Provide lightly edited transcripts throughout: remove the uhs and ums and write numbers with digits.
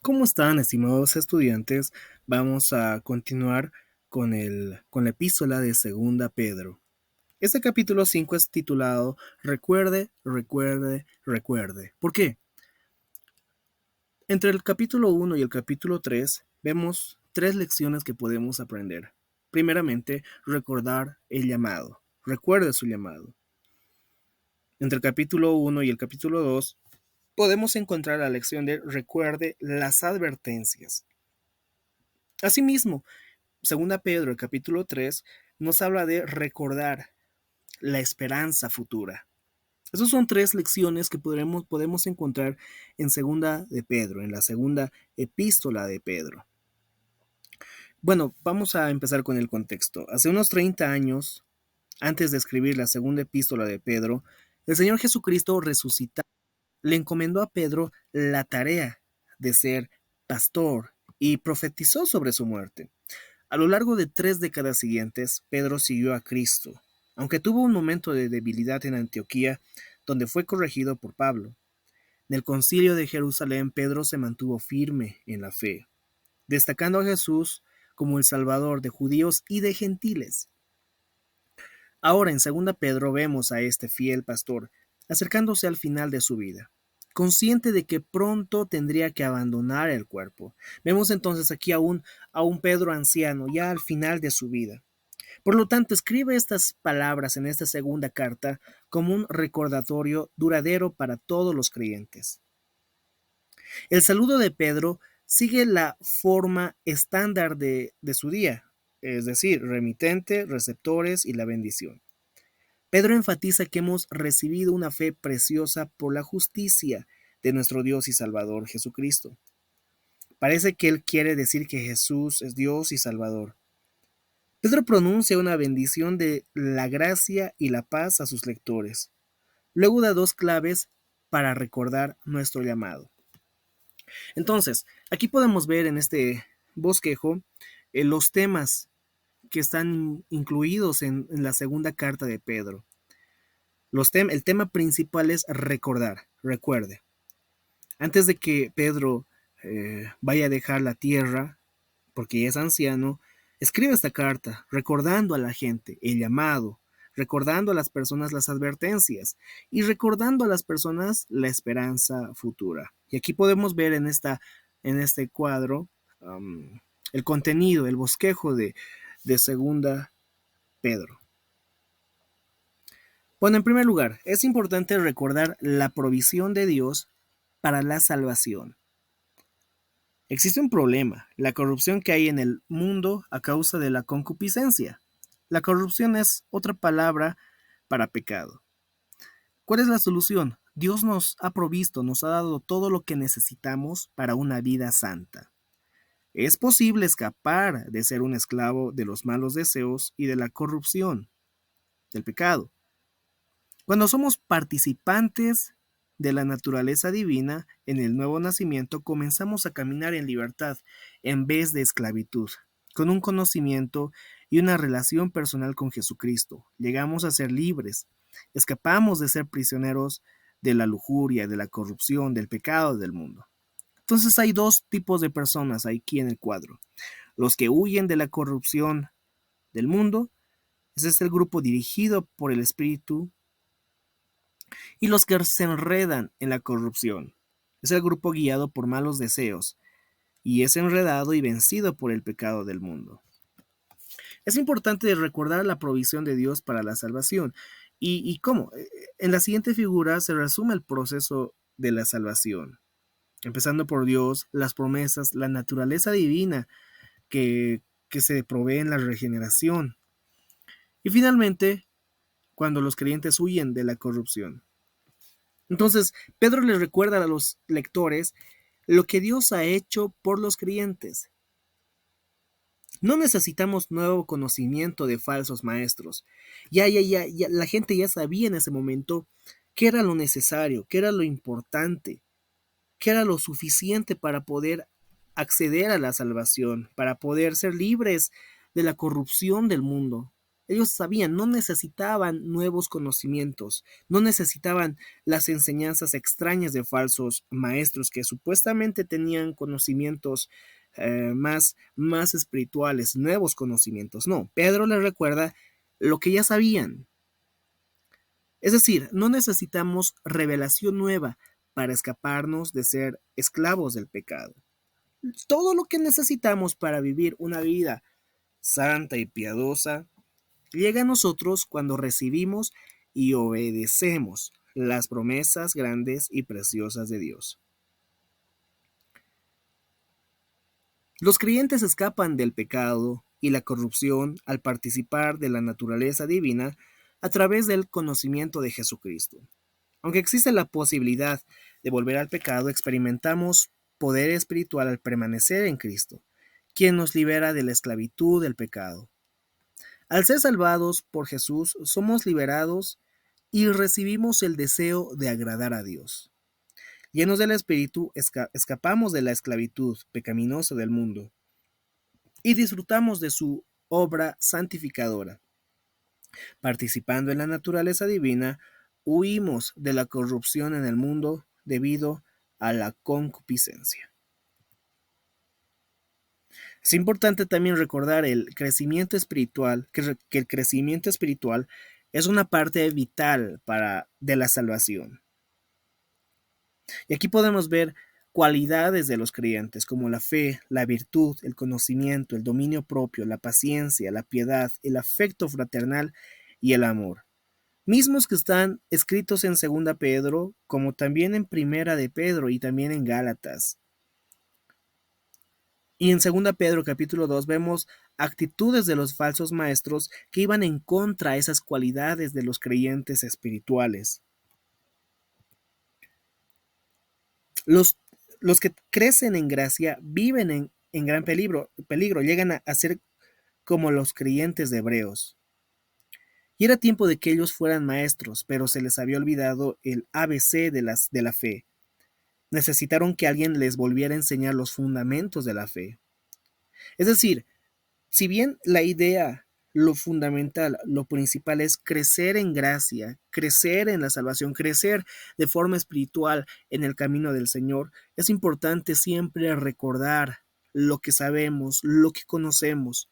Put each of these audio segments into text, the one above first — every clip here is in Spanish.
¿Cómo están, estimados estudiantes? Vamos a continuar con la epístola de Segunda Pedro. Este capítulo 5 es titulado Recuerde, recuerde, recuerde. ¿Por qué? Entre el capítulo 1 y el capítulo 3 vemos tres lecciones que podemos aprender. Primeramente, recordar el llamado. Recuerde su llamado. Entre el capítulo 1 y el capítulo 2 podemos encontrar la lección de recuerde las advertencias. Asimismo, Segunda Pedro, el capítulo 3, nos habla de recordar la esperanza futura. Esas son tres lecciones que podemos encontrar en Segunda de Pedro, en la segunda epístola de Pedro. Bueno, vamos a empezar con el contexto. Hace unos 30 años, antes de escribir la segunda epístola de Pedro, el Señor Jesucristo resucitado le encomendó a Pedro la tarea de ser pastor y profetizó sobre su muerte. A lo largo de 3 décadas siguientes, Pedro siguió a Cristo, aunque tuvo un momento de debilidad en Antioquía, donde fue corregido por Pablo. En el concilio de Jerusalén, Pedro se mantuvo firme en la fe, destacando a Jesús como el Salvador de judíos y de gentiles. Ahora en Segunda Pedro vemos a este fiel pastor acercándose al final de su vida, consciente de que pronto tendría que abandonar el cuerpo. Vemos entonces aquí a un Pedro anciano, ya al final de su vida. Por lo tanto, escribe estas palabras en esta segunda carta como un recordatorio duradero para todos los creyentes. El saludo de Pedro sigue la forma estándar de su día, es decir, remitente, receptores y la bendición. Pedro enfatiza que hemos recibido una fe preciosa por la justicia de nuestro Dios y Salvador Jesucristo. Parece que él quiere decir que Jesús es Dios y Salvador. Pedro pronuncia una bendición de la gracia y la paz a sus lectores. Luego da dos claves para recordar nuestro llamado. Entonces, aquí podemos ver en este bosquejo los temas que están incluidos en la segunda carta de Pedro. El tema principal es recordar, recuerde. Antes de que Pedro vaya a dejar la tierra, porque ya es anciano, escribe esta carta recordando a la gente el llamado, recordando a las personas las advertencias y recordando a las personas la esperanza futura. Y aquí podemos ver en este cuadro el contenido, el bosquejo de Segunda Pedro. Bueno, en primer lugar, es importante recordar la provisión de Dios para la salvación. Existe un problema, la corrupción que hay en el mundo a causa de la concupiscencia. La corrupción es otra palabra para pecado. ¿Cuál es la solución? Dios nos ha provisto, nos ha dado todo lo que necesitamos para una vida santa. Es posible escapar de ser un esclavo de los malos deseos y de la corrupción, del pecado. Cuando somos participantes de la naturaleza divina, en el nuevo nacimiento comenzamos a caminar en libertad en vez de esclavitud, con un conocimiento y una relación personal con Jesucristo. Llegamos a ser libres, escapamos de ser prisioneros de la lujuria, de la corrupción, del pecado del mundo. Entonces hay dos tipos de personas aquí en el cuadro. Los que huyen de la corrupción del mundo, ese es el grupo dirigido por el Espíritu, y los que se enredan en la corrupción. Es el grupo guiado por malos deseos y es enredado y vencido por el pecado del mundo. Es importante recordar la provisión de Dios para la salvación. ¿Y cómo? En la siguiente figura se resume el proceso de la salvación, empezando por Dios, las promesas, la naturaleza divina que se provee en la regeneración. Y finalmente, cuando los creyentes huyen de la corrupción. Entonces, Pedro les recuerda a los lectores lo que Dios ha hecho por los creyentes. No necesitamos nuevo conocimiento de falsos maestros. Ya, la gente ya sabía en ese momento qué era lo necesario, qué era lo importante, qué era lo suficiente para poder acceder a la salvación, para poder ser libres de la corrupción del mundo. Ellos sabían, no necesitaban nuevos conocimientos, no necesitaban las enseñanzas extrañas de falsos maestros que supuestamente tenían conocimientos más espirituales, nuevos conocimientos. No, Pedro les recuerda lo que ya sabían. Es decir, no necesitamos revelación nueva para escaparnos de ser esclavos del pecado. Todo lo que necesitamos para vivir una vida santa y piadosa llega a nosotros cuando recibimos y obedecemos las promesas grandes y preciosas de Dios. Los creyentes escapan del pecado y la corrupción al participar de la naturaleza divina a través del conocimiento de Jesucristo. Aunque existe la posibilidad de volver al pecado, experimentamos poder espiritual al permanecer en Cristo, quien nos libera de la esclavitud del pecado. Al ser salvados por Jesús, somos liberados y recibimos el deseo de agradar a Dios. Llenos del Espíritu, escapamos de la esclavitud pecaminosa del mundo y disfrutamos de su obra santificadora. Participando en la naturaleza divina, huimos de la corrupción en el mundo debido a la concupiscencia. Es importante también recordar el crecimiento espiritual, que el crecimiento espiritual es una parte vital de la salvación. Y aquí podemos ver cualidades de los creyentes como la fe, la virtud, el conocimiento, el dominio propio, la paciencia, la piedad, el afecto fraternal y el amor. Mismos que están escritos en 2 Pedro, como también en 1 de Pedro y también en Gálatas. Y en 2 Pedro capítulo 2 vemos actitudes de los falsos maestros que iban en contra de esas cualidades de los creyentes espirituales. Los que crecen en gracia viven en gran peligro, llegan a ser como los creyentes de Hebreos. Y era tiempo de que ellos fueran maestros, pero se les había olvidado el ABC de la fe. Necesitaron que alguien les volviera a enseñar los fundamentos de la fe. Es decir, si bien la idea, lo fundamental, lo principal es crecer en gracia, crecer en la salvación, crecer de forma espiritual en el camino del Señor, es importante siempre recordar lo que sabemos, lo que conocemos,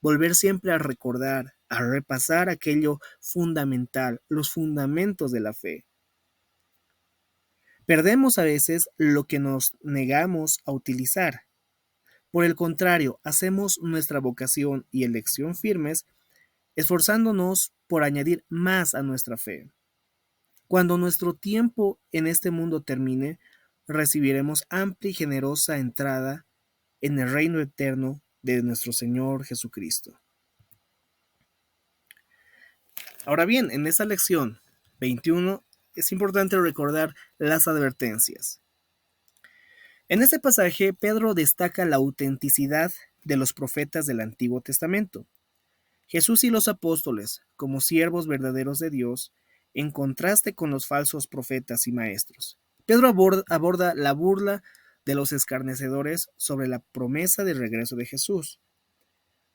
volver siempre a recordar, a repasar aquello fundamental, los fundamentos de la fe. Perdemos a veces lo que nos negamos a utilizar. Por el contrario, hacemos nuestra vocación y elección firmes, esforzándonos por añadir más a nuestra fe. Cuando nuestro tiempo en este mundo termine, recibiremos amplia y generosa entrada en el reino eterno de nuestro Señor Jesucristo. Ahora bien, en esta lección 21 es importante recordar las advertencias. En este pasaje, Pedro destaca la autenticidad de los profetas del Antiguo Testamento. Jesús y los apóstoles, como siervos verdaderos de Dios, en contraste con los falsos profetas y maestros. Pedro aborda la burla de los escarnecedores sobre la promesa de regreso de Jesús,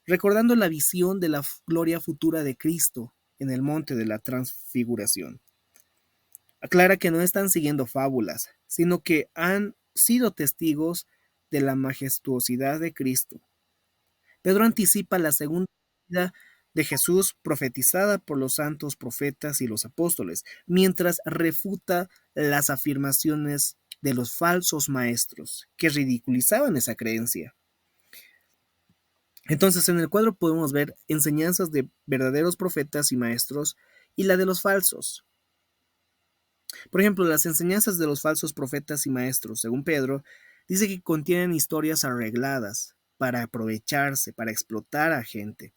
recordando la visión de la gloria futura de Cristo en el monte de la transfiguración. Aclara que no están siguiendo fábulas, sino que han sido testigos de la majestuosidad de Cristo. Pedro anticipa la segunda venida de Jesús profetizada por los santos profetas y los apóstoles, mientras refuta las afirmaciones de los falsos maestros que ridiculizaban esa creencia. Entonces, en el cuadro podemos ver enseñanzas de verdaderos profetas y maestros y la de los falsos. Por ejemplo, las enseñanzas de los falsos profetas y maestros, según Pedro, dice que contienen historias arregladas para aprovecharse, para explotar a gente.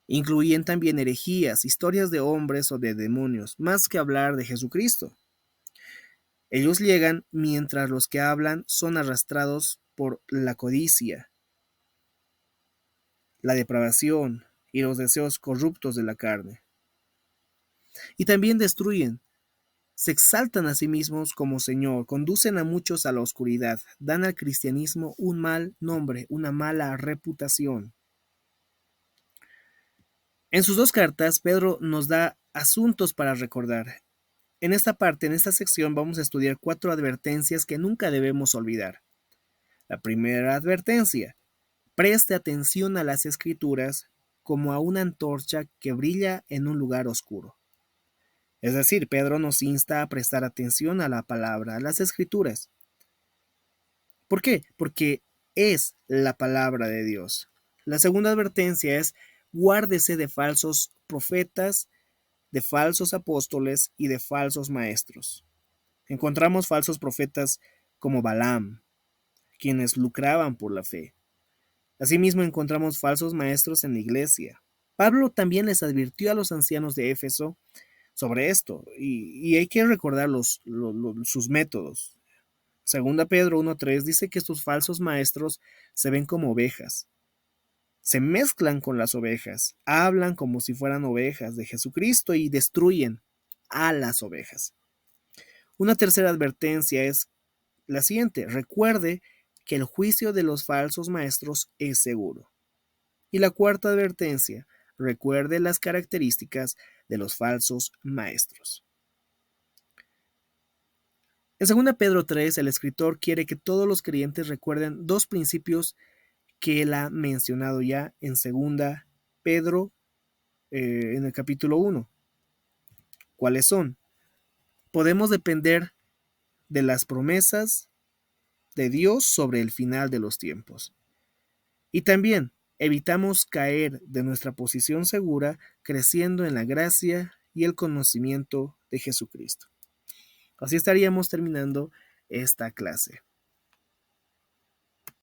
Incluyen también herejías, historias de hombres o de demonios, más que hablar de Jesucristo. Ellos llegan mientras los que hablan son arrastrados por la codicia, la depravación y los deseos corruptos de la carne. Y también destruyen. Se exaltan a sí mismos como Señor, conducen a muchos a la oscuridad, dan al cristianismo un mal nombre, una mala reputación. En sus dos cartas, Pedro nos da asuntos para recordar. En esta parte, en esta sección, vamos a estudiar 4 advertencias que nunca debemos olvidar. La primera advertencia: preste atención a las Escrituras como a una antorcha que brilla en un lugar oscuro. Es decir, Pedro nos insta a prestar atención a la palabra, a las Escrituras. ¿Por qué? Porque es la palabra de Dios. La segunda advertencia es: guárdese de falsos profetas, de falsos apóstoles y de falsos maestros. Encontramos falsos profetas como Balaam, quienes lucraban por la fe. Asimismo, encontramos falsos maestros en la iglesia. Pablo también les advirtió a los ancianos de Éfeso sobre esto, y hay que recordar sus métodos. Segunda Pedro 1:3 dice que estos falsos maestros se ven como ovejas. Se mezclan con las ovejas, hablan como si fueran ovejas de Jesucristo y destruyen a las ovejas. Una tercera advertencia es la siguiente: recuerde que el juicio de los falsos maestros es seguro. Y la cuarta advertencia: recuerde las características de los falsos maestros. En 2 Pedro 3, el escritor quiere que todos los creyentes recuerden 2 principios que él ha mencionado ya en 2 Pedro, en el capítulo 1. ¿Cuáles son? Podemos depender de las promesas de Dios sobre el final de los tiempos. Y también evitamos caer de nuestra posición segura creciendo en la gracia y el conocimiento de Jesucristo. Así estaríamos terminando esta clase.